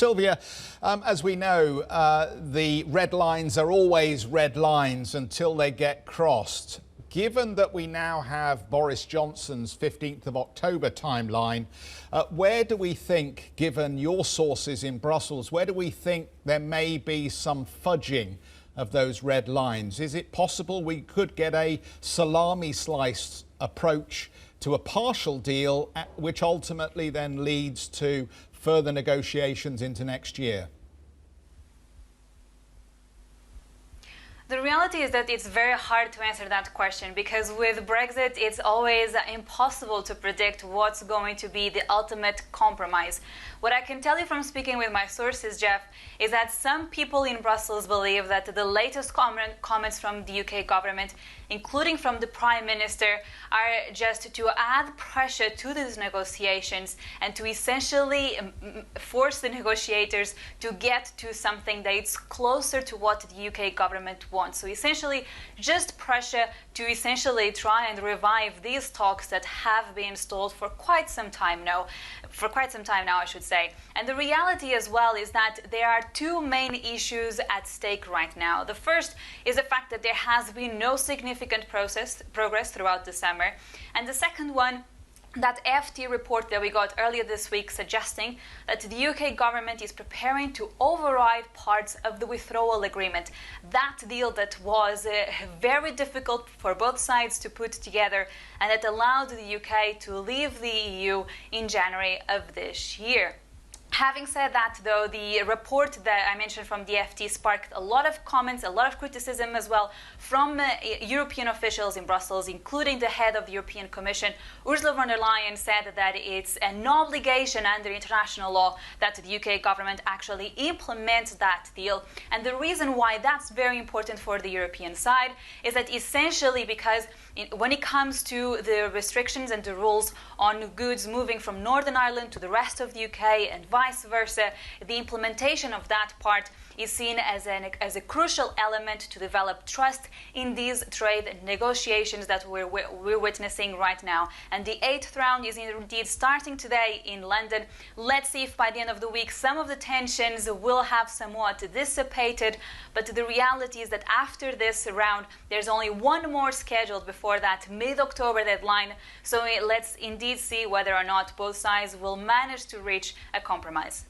Silvia, as we know, the red lines are always red lines until they get crossed. Given that we now have Boris Johnson's 15th of October timeline, where do we think, given your sources in Brussels, where do we think there may be some fudging of those red lines? Is it possible we could get a salami slice approach to a partial deal, which ultimately then leads to further negotiations into next year? The reality is that it's very hard to answer that question because with Brexit, it's always impossible to predict what's going to be the ultimate compromise. What I can tell you from speaking with my sources, Jeff, is that some people in Brussels believe that the latest comments from the UK government, including from the Prime Minister, are just to add pressure to these negotiations and to essentially force the negotiators to get to something that's closer to what the UK government wants. So essentially just pressure to essentially try and revive these talks that have been stalled for quite some time now, I should say. And the reality as well is that there are two main issues at stake right now. The first is the fact that there has been no significant progress throughout the summer. And the second one, that FT report that we got earlier this week suggesting that the UK government is preparing to override parts of the withdrawal agreement. That deal that was very difficult for both sides to put together and that allowed the UK to leave the EU in January of this year. Having said that, though, the report that I mentioned from the FT sparked a lot of comments, a lot of criticism as well from European officials in Brussels, including the head of the European Commission. Ursula von der Leyen said that it's an obligation under international law that the UK government actually implements that deal. And the reason why that's very important for the European side is that essentially because when it comes to the restrictions and the rules on goods moving from Northern Ireland to the rest of the UK and vice versa, the implementation of that part is seen as a crucial element to develop trust in these trade negotiations that we're witnessing right now. And the 8th round is indeed starting today in London. Let's see if by the end of the week some of the tensions will have somewhat dissipated. But the reality is that after this round, there's only one more scheduled before that mid-October deadline. So let's indeed see whether or not both sides will manage to reach a compromise.